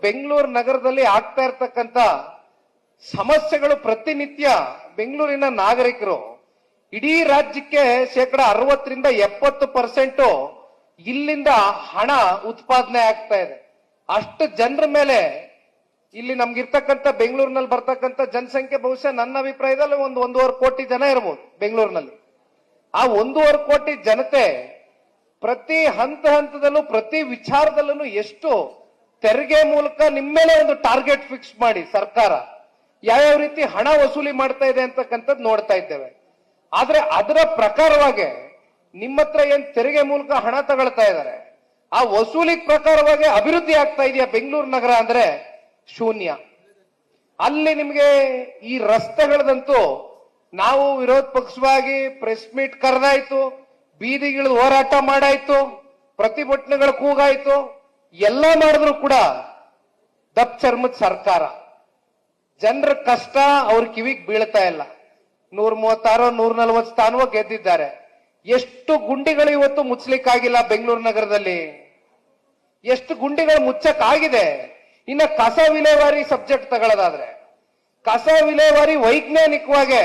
ಬೆಂಗಳೂರು ನಗರದಲ್ಲಿ ಆಗ್ತಾ ಇರ್ತಕ್ಕಂಥ ಸಮಸ್ಯೆಗಳು ಪ್ರತಿನಿತ್ಯ ಬೆಂಗಳೂರಿನ ನಾಗರಿಕರು ಇಡೀ ರಾಜ್ಯಕ್ಕೆ 60% ರಿಂದ 70% ಇಲ್ಲಿಂದ ಹಣ ಉತ್ಪಾದನೆ ಆಗ್ತಾ ಇದೆ. ಅಷ್ಟು ಜನರ ಮೇಲೆ ಇಲ್ಲಿ ನಮ್ಗಿರ್ತಕ್ಕಂಥ ಬೆಂಗಳೂರಿನಲ್ಲಿ ಬರ್ತಕ್ಕಂಥ ಜನಸಂಖ್ಯೆ ಬಹುಶಃ ನನ್ನ ಅಭಿಪ್ರಾಯದಲ್ಲಿ 1.5 ಕೋಟಿ ಜನ ಇರಬಹುದು ಬೆಂಗಳೂರಿನಲ್ಲಿ. ಆ 1.5 ಕೋಟಿ ಜನತೆ ಪ್ರತಿ ಹಂತದಲ್ಲೂ ಪ್ರತಿ ವಿಚಾರದಲ್ಲೂ ಎಷ್ಟು ತೆರಿಗೆ ಮೂಲಕ ನಿಮ್ಮ ಮೇಲೆ ಒಂದು ಟಾರ್ಗೆಟ್ ಫಿಕ್ಸ್ ಮಾಡಿ ಸರ್ಕಾರ ಯಾವ್ಯಾವ ರೀತಿ ಹಣ ವಸೂಲಿ ಮಾಡ್ತಾ ಇದೆ ಅಂತಕ್ಕಂಥದ್ದು ನೋಡ್ತಾ ಇದ್ದೇವೆ. ಆದ್ರೆ ಅದರ ಪ್ರಕಾರವಾಗಿ ನಿಮ್ಮ ಹತ್ರ ಏನ್ ತೆರಿಗೆ ಮೂಲಕ ಹಣ ತಗೊಳ್ತಾ ಇದ್ದಾರೆ, ಆ ವಸೂಲಿ ಪ್ರಕಾರವಾಗಿ ಅಭಿವೃದ್ಧಿ ಆಗ್ತಾ ಇದೆಯಾ ಬೆಂಗಳೂರು ನಗರ ಅಂದ್ರೆ ಶೂನ್ಯ. ಅಲ್ಲಿ ನಿಮ್ಗೆ ಈ ರಸ್ತೆಗಳದಂತೂ ನಾವು ವಿರೋಧ ಪಕ್ಷವಾಗಿ ಪ್ರೆಸ್ ಮೀಟ್ ಕರೆದಾಯ್ತು, ಬೀದಿಗಿಳಿದು ಹೋರಾಟ ಮಾಡಾಯ್ತು, ಪ್ರತಿಭಟನೆಗಳು ಕೂಗಾಯ್ತು, ಎಲ್ಲ ಮಾಡಿದ್ರು ಕೂಡ ದಪ್ಪ ಚರ್ಮದ ಸರ್ಕಾರ. ಜನರ ಕಷ್ಟ ಅವ್ರ ಕಿವಿಗೆ ಬೀಳ್ತಾ ಇಲ್ಲ. 136 140 ಸ್ಥಾನವೋ ಗೆದ್ದಿದ್ದಾರೆ. ಎಷ್ಟು ಗುಂಡಿಗಳು ಇವತ್ತು ಮುಚ್ಚಲಿಕ್ಕಾಗಿಲ್ಲ ಬೆಂಗಳೂರು ನಗರದಲ್ಲಿ, ಎಷ್ಟು ಗುಂಡಿಗಳು ಮುಚ್ಚಕ್ಕಾಗಿದೆ. ಇನ್ನ ಕಸ ವಿಲೇವಾರಿ ಸಬ್ಜೆಕ್ಟ್ ತಗೊಳ್ಳೋದಾದ್ರೆ ಕಸ ವಿಲೇವಾರಿ ವೈಜ್ಞಾನಿಕವಾಗಿ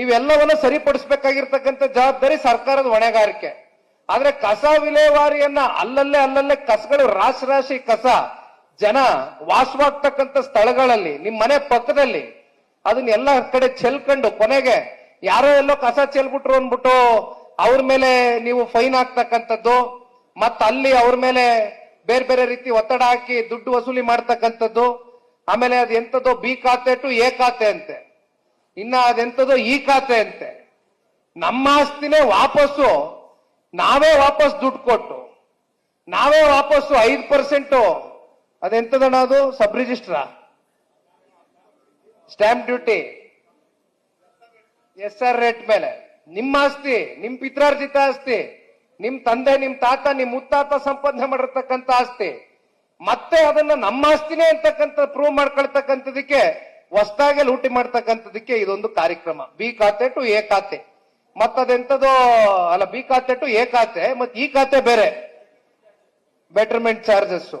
ಇವೆಲ್ಲವನ್ನು ಸರಿಪಡಿಸಬೇಕಾಗಿರ್ತಕ್ಕಂಥ ಜವಾಬ್ದಾರಿ ಸರ್ಕಾರದ ಹೊಣೆಗಾರಿಕೆ. ಆದ್ರೆ ಕಸ ವಿಲೇವಾರಿಯನ್ನ ಅಲ್ಲಲ್ಲೇ ಕಸಗಳು ರಾಶಿ ಕಸ ಜನ ವಾಸವಾಗ್ತಕ್ಕಂಥ ಸ್ಥಳಗಳಲ್ಲಿ ನಿಮ್ಮ ಮನೆ ಪಕ್ಕದಲ್ಲಿ ಅದನ್ನ ಎಲ್ಲ ಕಡೆ ಚೆಲ್ಕೊಂಡು ಕೊನೆಗೆ ಯಾರೋ ಎಲ್ಲೋ ಕಸ ಚೆಲ್ಬಿಟ್ರು ಅಂದ್ಬಿಟ್ಟು ಅವ್ರ ಮೇಲೆ ನೀವು ಫೈನ್ ಹಾಕ್ತಕ್ಕಂಥದ್ದು, ಮತ್ತ ಅಲ್ಲಿ ಅವ್ರ ಮೇಲೆ ಬೇರೆ ಬೇರೆ ರೀತಿ ಒತ್ತಡ ಹಾಕಿ ದುಡ್ಡು ವಸೂಲಿ ಮಾಡ್ತಕ್ಕಂಥದ್ದು. ಆಮೇಲೆ ಅದೆಂತದೋ ಬಿ ಖಾತೆ ಟು ಎ ಖಾತೆ ಅಂತೆ, ಇನ್ನ ಅದೆಂತದೋ ಈ ಖಾತೆ ಅಂತೆ. ನಮ್ಮ ಆಸ್ತಿನೇ ವಾಪಸ್ಸು ನಾವೇ ವಾಪಸ್ ದುಡ್ಡು ಕೊಟ್ಟು ನಾವೇ ವಾಪಸ್ಸು 5% ಅದೆಂತದಣ್ಣ ಅದು ಸಬ್ ರಿಜಿಸ್ಟ್ರ ಸ್ಟ್ಯಾಂಪ್ ಡ್ಯೂಟಿ SR ರೇಟ್ ಮೇಲೆ ನಿಮ್ಮ ಆಸ್ತಿ, ನಿಮ್ ಪಿತ್ರಾರ್ಜಿತ ಆಸ್ತಿ, ನಿಮ್ ತಂದೆ ನಿಮ್ ತಾತ ನಿಮ್ ಮುತ್ತಾತ ಸಂಪಾದನೆ ಮಾಡಿರ್ತಕ್ಕಂಥ ಆಸ್ತಿ ಮತ್ತೆ ಅದನ್ನ ನಮ್ಮ ಆಸ್ತಿನೇ ಅಂತಕ್ಕಂಥ ಪ್ರೂವ್ ಮಾಡ್ಕೊಳ್ತಕ್ಕಂಥದಕ್ಕೆ ಹೊಸದಾಗಿ ಲೂಟಿ ಮಾಡ್ತಕ್ಕಂಥದಕ್ಕೆ ಇದೊಂದು ಕಾರ್ಯಕ್ರಮ. ಬಿ ಖಾತೆ ಟು ಎ ಖಾತೆ, ಮತ್ತದೆಂತದೋ ಅಲ್ಲ, ಬಿ ಖಾತೆ ಟು ಎ ಖಾತೆ, ಮತ್ತೆ ಈ ಖಾತೆ ಬೇರೆ ಬೆಟರ್ಮೆಂಟ್ ಚಾರ್ಜಸ್.